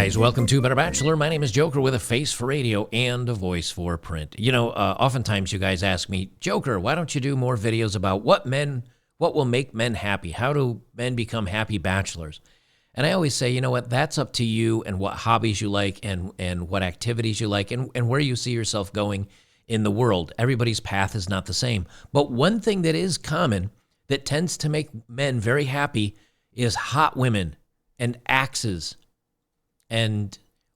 guys, welcome to Better Bachelor. My name is Joker with a face for radio and a voice for print. Oftentimes you guys ask me, Joker, why don't you do more videos about what will make men happy? How do men become happy bachelors? And I always say, you know what, that's up to you and what hobbies you like and what activities you like and where you see yourself going in the world. Everybody's path is not the same. But one thing that is common that tends to make men very happy is hot women and axes.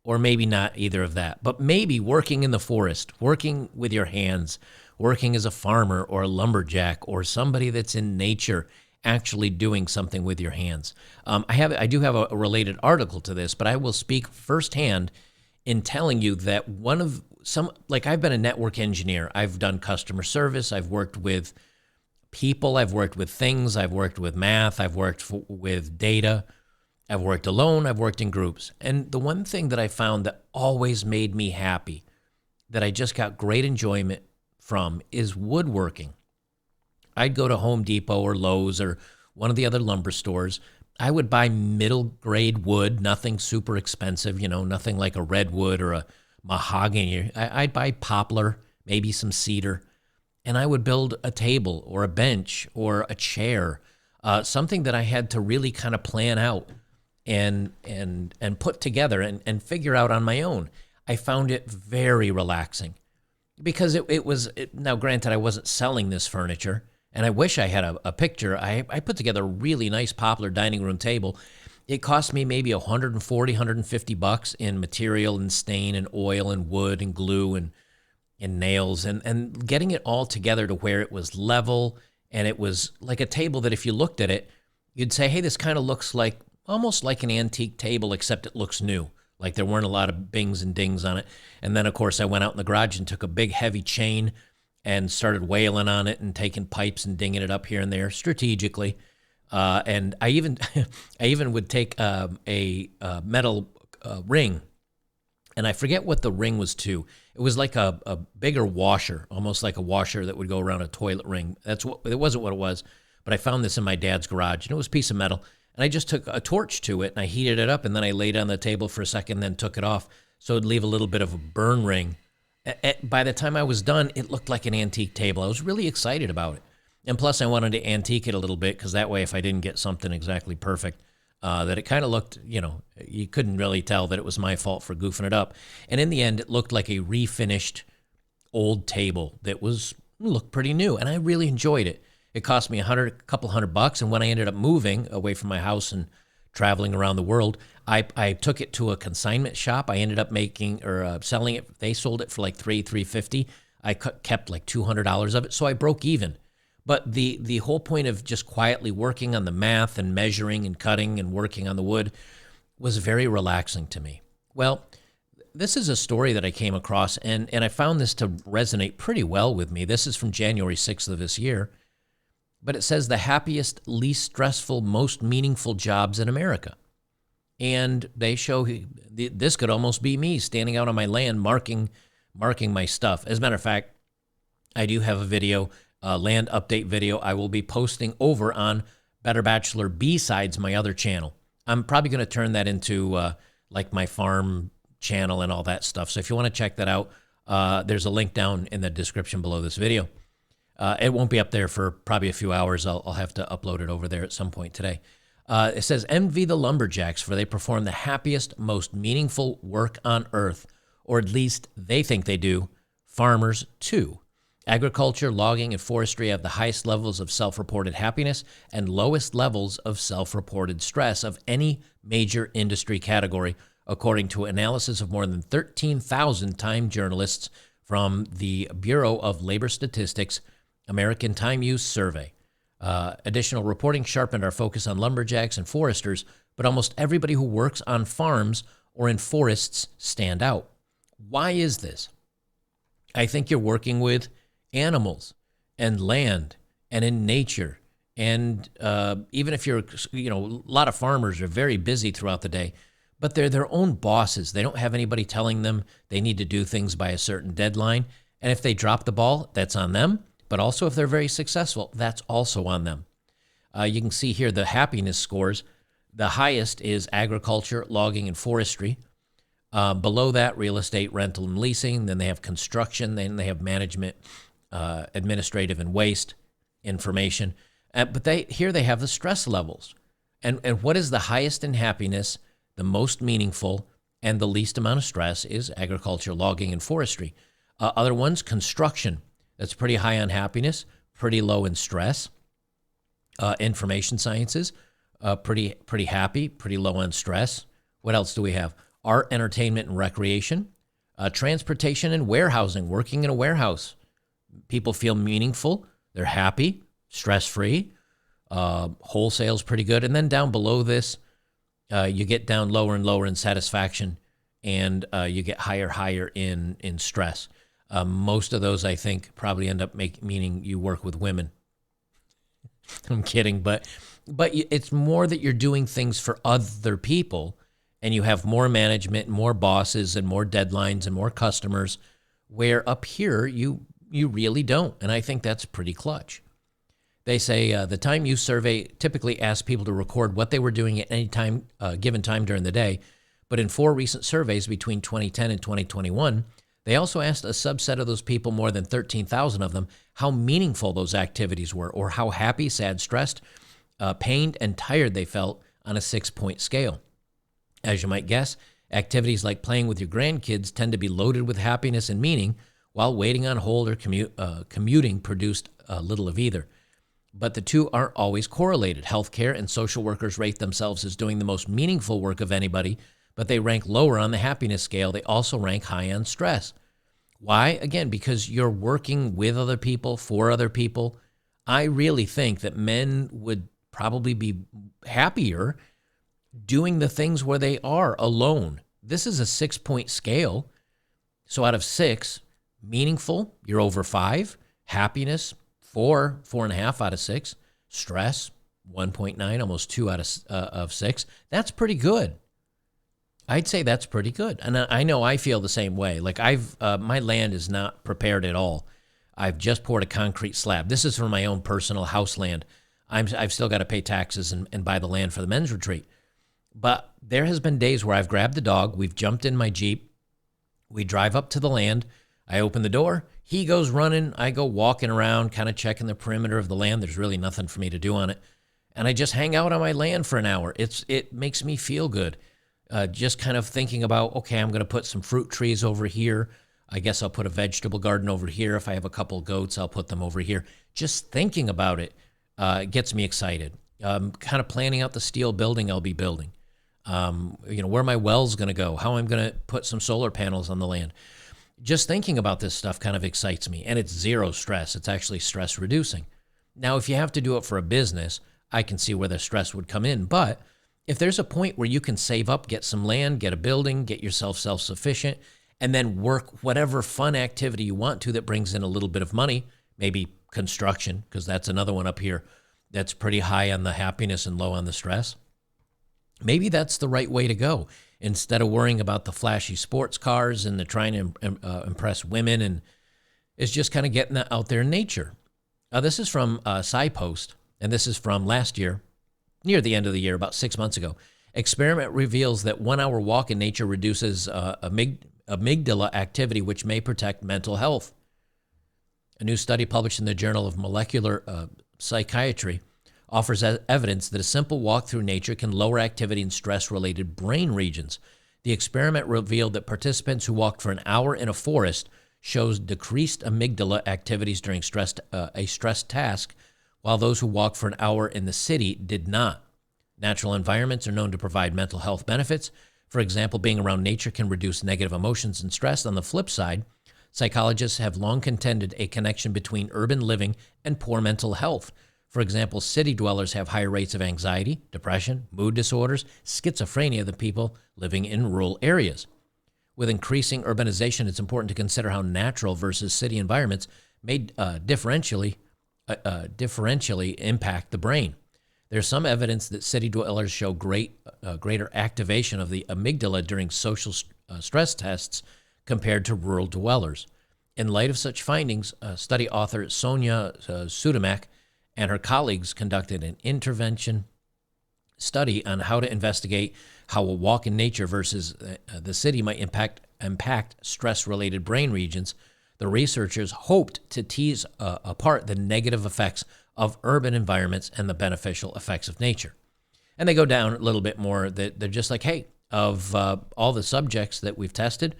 Or maybe not either of that, but maybe working in the forest, working with your hands, working as a farmer or a lumberjack or somebody that's in nature, actually doing something with your hands. I do have a related article to this, but I will speak firsthand in telling you that I've been a network engineer. I've done customer service. I've worked with people. I've worked with things. I've worked with math. I've worked with data. I've worked alone, I've worked in groups. And the one thing that I found that always made me happy, that I just got great enjoyment from, is woodworking. I'd go to Home Depot or Lowe's or one of the other lumber stores. I would buy middle grade wood, nothing super expensive, nothing like a redwood or a mahogany. I'd buy poplar, maybe some cedar, and I would build a table or a bench or a chair, something that I had to really kind of plan out and put together and figure out on my own. I found it very relaxing because now granted, I wasn't selling this furniture, and I wish I had a picture. I put together a really nice poplar dining room table. It cost me maybe $140, $150 in material and stain and oil and wood and glue and nails and getting it all together to where it was level, and it was like a table that if you looked at it, you'd say, hey, this kind of looks like almost like an antique table, except it looks new. Like there weren't a lot of bings and dings on it. And then, of course, I went out in the garage and took a big, heavy chain and started wailing on it and taking pipes and dinging it up here and there strategically. And I even would take a metal ring, and I forget what the ring was to. It was like a bigger washer, almost like a washer that would go around a toilet ring. It wasn't what it was, but I found this in my dad's garage, and it was a piece of metal. And I just took a torch to it, and I heated it up, and then I laid it on the table for a second, then took it off, so it'd leave a little bit of a burn ring. By the time I was done, it looked like an antique table. I was really excited about it. And plus, I wanted to antique it a little bit, because that way, if I didn't get something exactly perfect, that it kind of looked, you couldn't really tell that it was my fault for goofing it up. And in the end, it looked like a refinished old table that looked pretty new, and I really enjoyed it. It cost me a couple $100, and when I ended up moving away from my house and traveling around the world, I took it to a consignment shop. I ended up selling it. They sold it for like $350. I kept like $200 of it, so I broke even. But the whole point of just quietly working on the math and measuring and cutting and working on the wood was very relaxing to me. Well, this is a story that I came across, and I found this to resonate pretty well with me. This is from January 6th of this year. But it says the happiest, least stressful, most meaningful jobs in America. And they show this could almost be me standing out on my land marking my stuff. As a matter of fact, I do have a video, land update video I will be posting over on Better Bachelor B-Sides, my other channel. I'm probably going to turn that into like my farm channel and all that stuff. So if you want to check that out, there's a link down in the description below this video. It won't be up there for probably a few hours. I'll have to upload it over there at some point today. It says, envy the Lumberjacks, for they perform the happiest, most meaningful work on earth, or at least they think they do. Farmers, too. Agriculture, logging, and forestry have the highest levels of self-reported happiness and lowest levels of self-reported stress of any major industry category, according to analysis of more than 13,000 Time journalists from the Bureau of Labor Statistics American Time Use Survey. Additional reporting sharpened our focus on lumberjacks and foresters, but almost everybody who works on farms or in forests stand out. Why is this? I think you're working with animals and land and in nature. And even if a lot of farmers are very busy throughout the day, but they're their own bosses. They don't have anybody telling them they need to do things by a certain deadline. And if they drop the ball, that's on them. But also if they're very successful, that's also on them. You can see here the happiness scores. The highest is agriculture, logging, and forestry. Below that, real estate, rental, and leasing. Then they have construction. Then they have management, administrative, and waste information. But here they have the stress levels. And what is the highest in happiness, the most meaningful, and the least amount of stress is agriculture, logging, and forestry. Other ones, construction. That's pretty high on happiness, pretty low in stress. Information sciences, pretty happy, pretty low on stress. What else do we have? Art, entertainment, and recreation. Transportation and warehousing, working in a warehouse. People feel meaningful. They're happy, stress-free. Wholesale's pretty good. And then down below this, you get down lower and lower in satisfaction, and you get higher in stress. Most of those, I think, probably end up meaning you work with women. I'm kidding, but it's more that you're doing things for other people, and you have more management, more bosses, and more deadlines, and more customers, where up here you really don't, and I think that's pretty clutch. They say the time use survey typically asks people to record what they were doing at any time, given time during the day, but in 4 recent surveys between 2010 and 2021, they also asked a subset of those people, more than 13,000 of them, how meaningful those activities were, or how happy, sad, stressed, pained, and tired they felt on a 6-point scale. As you might guess, activities like playing with your grandkids tend to be loaded with happiness and meaning, while waiting on hold or commuting produced little of either. But the two aren't always correlated. Healthcare and social workers rate themselves as doing the most meaningful work of anybody, but they rank lower on the happiness scale. They also rank high on stress. Why? Again, because you're working with other people, for other people. I really think that men would probably be happier doing the things where they are alone. This is a 6-point scale. So out of 6, meaningful, you're over 5. Happiness, 4.5 out of 6. Stress, 1.9, almost 2 out of 6. That's pretty good. I'd say that's pretty good. And I know I feel the same way. Like my land is not prepared at all. I've just poured a concrete slab. This is for my own personal house land. I've still got to pay taxes and buy the land for the men's retreat. But there has been days where I've grabbed the dog, we've jumped in my Jeep, we drive up to the land, I open the door, he goes running, I go walking around, kind of checking the perimeter of the land. There's really nothing for me to do on it. And I just hang out on my land for an hour. It makes me feel good. Just kind of thinking about, okay, I'm going to put some fruit trees over here. I guess I'll put a vegetable garden over here. If I have a couple of goats, I'll put them over here. Just thinking about it gets me excited. Kind of planning out the steel building I'll be building. Where my well's going to go, how I'm going to put some solar panels on the land. Just thinking about this stuff kind of excites me, and it's zero stress. It's actually stress reducing. Now, if you have to do it for a business, I can see where the stress would come in, but if there's a point where you can save up, get some land, get a building, get yourself self-sufficient, and then work whatever fun activity you want to that brings in a little bit of money, maybe construction, because that's another one up here that's pretty high on the happiness and low on the stress. Maybe that's the right way to go. Instead of worrying about the flashy sports cars and the trying to impress women, and it's just kind of getting that out there in nature. This is from SciPost, and this is from last year, near the end of the year, about 6 months ago. Experiment reveals that 1 hour walk in nature reduces amygdala activity, which may protect mental health. A new study published in the Journal of Molecular Psychiatry offers evidence that a simple walk through nature can lower activity in stress-related brain regions. The experiment revealed that participants who walked for an hour in a forest shows decreased amygdala activities during a stress task, while those who walked for an hour in the city did not. Natural environments are known to provide mental health benefits. For example, being around nature can reduce negative emotions and stress. On the flip side, psychologists have long contended a connection between urban living and poor mental health. For example, city dwellers have higher rates of anxiety, depression, mood disorders, schizophrenia than people living in rural areas. With increasing urbanization, it's important to consider how natural versus city environments may differentially impact the brain. There's some evidence that city dwellers show greater activation of the amygdala during social stress tests compared to rural dwellers. In light of such findings, study author Sonia Sudamak and her colleagues conducted an intervention study on how to investigate how a walk in nature versus the city might impact stress-related brain regions, the researchers hoped to tease apart the negative effects of urban environments and the beneficial effects of nature. And they go down a little bit more. That they're just like, hey, of all the subjects that we've tested,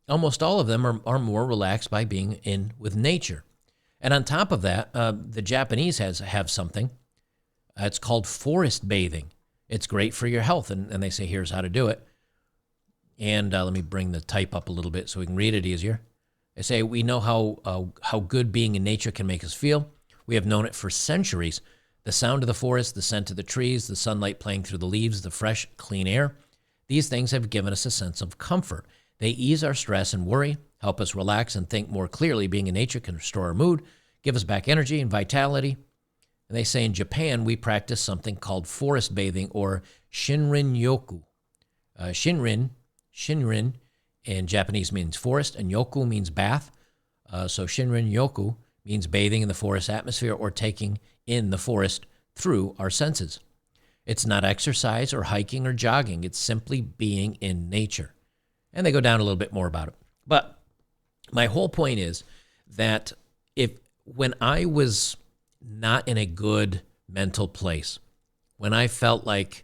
almost all of them are more relaxed by being in with nature. And on top of that, the Japanese have something. It's called forest bathing. It's great for your health, and they say here's how to do it. And let me bring the type up a little bit so we can read it easier. They say, we know how good being in nature can make us feel. We have known it for centuries. The sound of the forest, the scent of the trees, the sunlight playing through the leaves, the fresh, clean air. These things have given us a sense of comfort. They ease our stress and worry, help us relax and think more clearly. Being in nature can restore our mood, give us back energy and vitality. And they say in Japan, we practice something called forest bathing or shinrin-yoku. Shinrin in Japanese means forest, and yoku means bath. So shinrin-yoku means bathing in the forest atmosphere or taking in the forest through our senses. It's not exercise or hiking or jogging. It's simply being in nature. And they go down a little bit more about it. But my whole point is that when I was not in a good mental place, when I felt like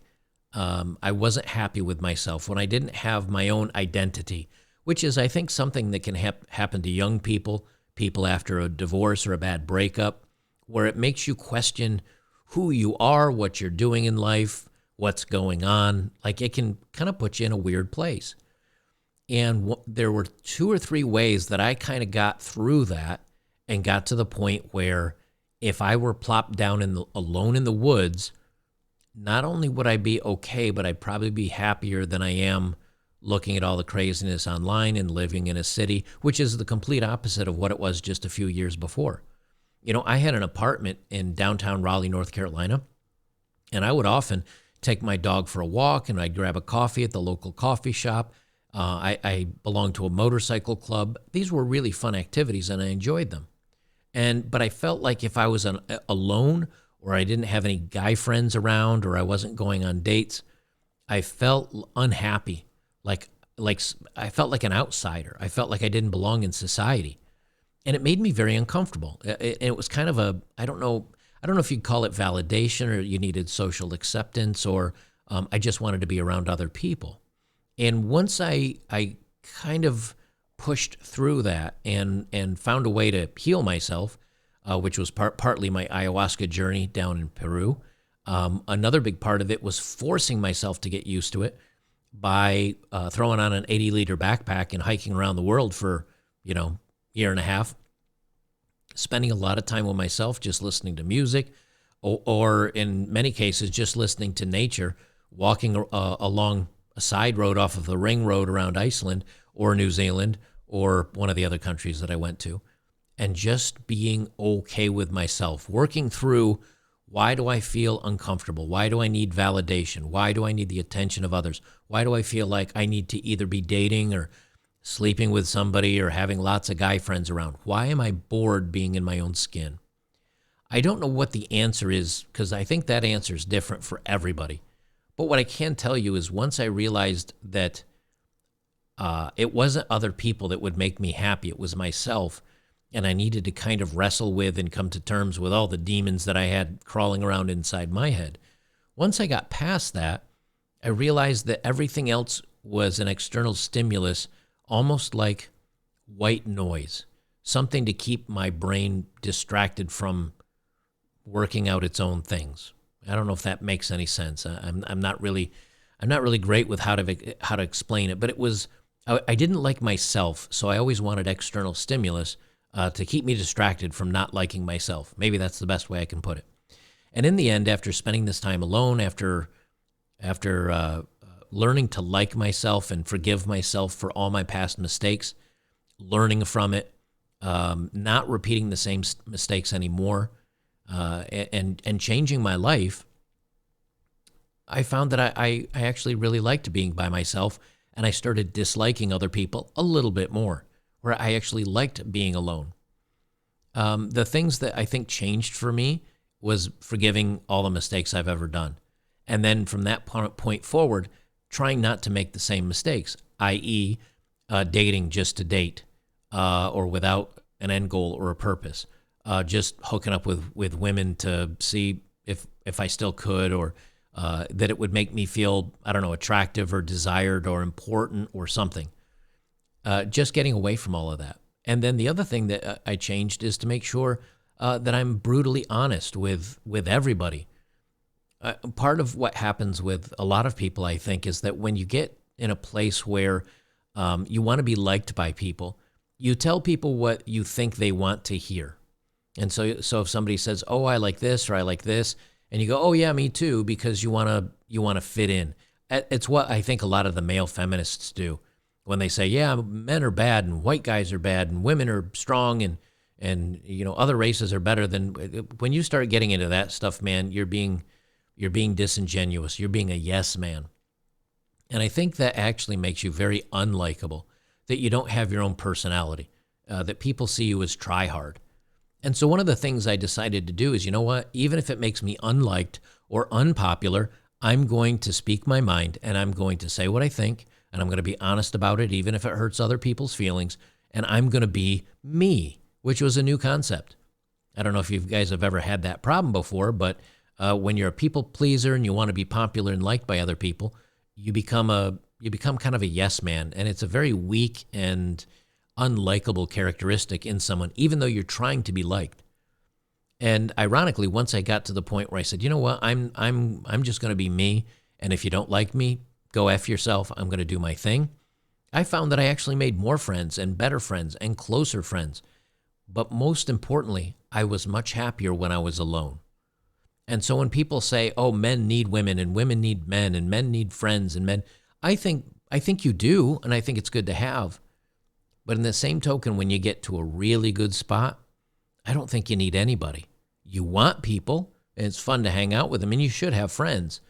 I wasn't happy with myself, when I didn't have my own identity, which is, I think, something that can happen to young people after a divorce or a bad breakup, where it makes you question who you are, what you're doing in life, what's going on. Like, it can kind of put you in a weird place. And there were 2 or 3 ways that I kind of got through that and got to the point where if I were plopped down alone in the woods, not only would I be okay, but I'd probably be happier than I am looking at all the craziness online and living in a city, which is the complete opposite of what it was just a few years before. You know, I had an apartment in downtown Raleigh, North Carolina, and I would often take my dog for a walk, and I'd grab a coffee at the local coffee shop. I belonged to a motorcycle club. These were really fun activities, and I enjoyed them. But I felt like if I was alone, or I didn't have any guy friends around, or I wasn't going on dates, I felt unhappy. Like I felt like an outsider. I felt like I didn't belong in society. And it made me very uncomfortable. It was kind of I don't know if you'd call it validation or you needed social acceptance, or I just wanted to be around other people. And once I kind of pushed through that and found a way to heal myself, which was partly my ayahuasca journey down in Peru. Another big part of it was forcing myself to get used to it by throwing on an 80-liter backpack and hiking around the world for, year and a half, spending a lot of time with myself, just listening to music, or in many cases, just listening to nature, walking along a side road off of the ring road around Iceland or New Zealand or one of the other countries that I went to, and just being okay with myself, working through, why do I feel uncomfortable? Why do I need validation? Why do I need the attention of others? Why do I feel like I need to either be dating or sleeping with somebody or having lots of guy friends around? Why am I bored being in my own skin? I don't know what the answer is, because I think that answer is different for everybody. But what I can tell you is once I realized that it wasn't other people that would make me happy, it was myself, and I needed to kind of wrestle with and come to terms with all the demons that I had crawling around inside my head. Once I got past that, I realized that everything else was an external stimulus, almost like white noise, something to keep my brain distracted from working out its own things. I don't know if that makes any sense. I'm not really great with how to explain it, but it was, I didn't like myself, so I always wanted external stimulus to keep me distracted from not liking myself. Maybe that's the best way I can put it. And in the end, after spending this time alone, after learning to like myself and forgive myself for all my past mistakes, learning from it, not repeating the same mistakes anymore, and changing my life, I found that I actually really liked being by myself, and I started disliking other people a little bit more, where I actually liked being alone. The things that I think changed for me was forgiving all the mistakes I've ever done And then from that point forward, trying not to make the same mistakes, i.e., dating just to date or without an end goal or a purpose, just hooking up with women to see if I still could, or that it would make me feel, I don't know, attractive or desired or important or something. Just getting away from all of that. And then the other thing that I changed is to make sure that I'm brutally honest with everybody. Part of what happens with a lot of people, I think, is that when you get in a place where you want to be liked by people, you tell people what you think they want to hear. And so if somebody says, "Oh, I like this," or "I like this," and you go, "Oh yeah, me too," because you want to fit in. It's what I think a lot of the male feminists do when they say, "Yeah, men are bad and white guys are bad and women are strong and other races are better than." When you start getting into that stuff, man, you're being disingenuous. You're being a yes man. And I think that actually makes you very unlikable, that you don't have your own personality, that people see you as try hard. And so one of the things I decided to do is, you know what, even if it makes me unliked or unpopular, I'm going to speak my mind and I'm going to say what I think and I'm going to be honest about it, even if it hurts other people's feelings. And I'm going to be me, which was a new concept. I don't know if you guys have ever had that problem before, but when you're a people pleaser and you want to be popular and liked by other people, you become kind of a yes man, and it's a very weak and unlikable characteristic in someone, even though you're trying to be liked. And ironically, once I got to the point where I said, you know what, I'm just going to be me, and if you don't like me, go F yourself. I'm going to do my thing. I found that I actually made more friends and better friends and closer friends. But most importantly, I was much happier when I was alone. And so when people say, "Oh, men need women and women need men and men need friends and men," I think you do, and I think it's good to have. But in the same token, when you get to a really good spot, I don't think you need anybody. You want people, and it's fun to hang out with them, and you should have friends.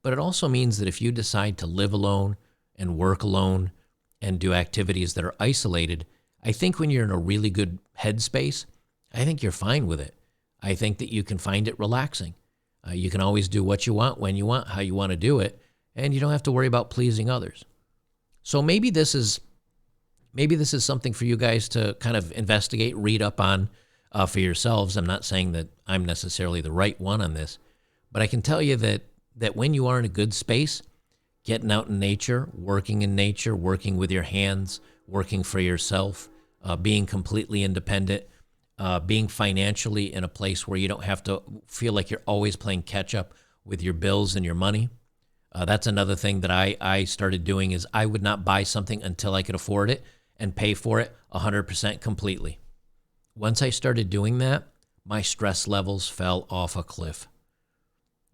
But it also means that if you decide to live alone and work alone and do activities that are isolated, I think when you're in a really good headspace, I think you're fine with it. I think that you can find it relaxing. You can always do what you want, when you want, how you want to do it, and you don't have to worry about pleasing others. So maybe this is something for you guys to kind of investigate, read up on for yourselves. I'm not saying that I'm necessarily the right one on this, but I can tell you that when you are in a good space, getting out in nature, working with your hands, working for yourself, being completely independent, being financially in a place where you don't have to feel like you're always playing catch up with your bills and your money. That's another thing that I started doing is I would not buy something until I could afford it and pay for it 100% completely. Once I started doing that, my stress levels fell off a cliff.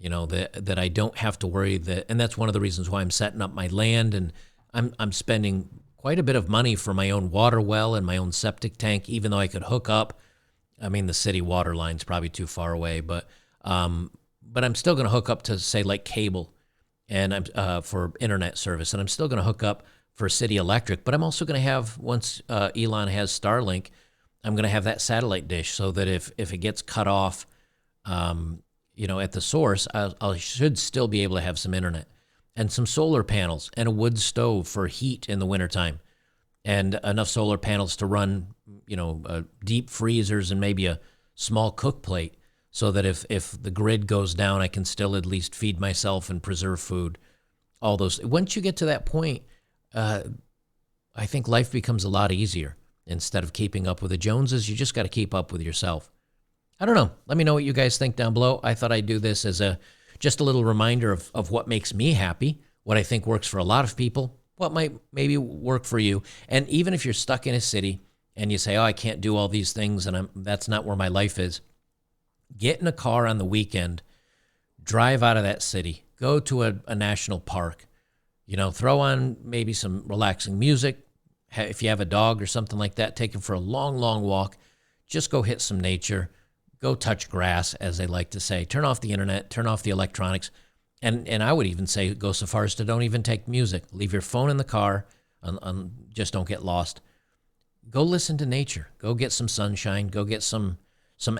That I don't have to worry that, and that's one of the reasons why I'm setting up my land, and I'm spending quite a bit of money for my own water well and my own septic tank, even though I could hook up. I mean, the city water line's probably too far away, but I'm still going to hook up to, say, like cable and I'm for internet service, and I'm still going to hook up for city electric. But I'm also going to have, once Elon has Starlink, I'm going to have that satellite dish so that if it gets cut off, at the source, I should still be able to have some internet and some solar panels and a wood stove for heat in the wintertime, and enough solar panels to run, deep freezers and maybe a small cook plate so that if the grid goes down, I can still at least feed myself and preserve food. All those. Once you get to that point, I think life becomes a lot easier. Instead of keeping up with the Joneses, you just got to keep up with yourself. I don't know. Let me know what you guys think down below. I thought I'd do this as just a little reminder of what makes me happy, what I think works for a lot of people, what might maybe work for you. And even if you're stuck in a city and you say, "Oh, I can't do all these things and that's not where my life is," get in a car on the weekend, drive out of that city, go to a national park, throw on maybe some relaxing music. If you have a dog or something like that, take him for a long, long walk. Just go hit some nature. Go touch grass, as they like to say. Turn off the internet, turn off the electronics. And I would even say go so far as to don't even take music. Leave your phone in the car. Just don't get lost. Go listen to nature. Go get some sunshine. Go get some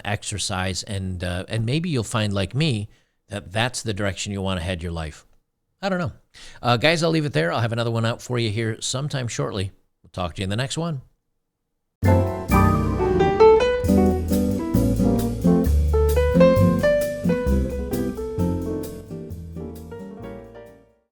exercise. And maybe you'll find, like me, that's the direction you want to head your life. I don't know. Guys, I'll leave it there. I'll have another one out for you here sometime shortly. We'll talk to you in the next one.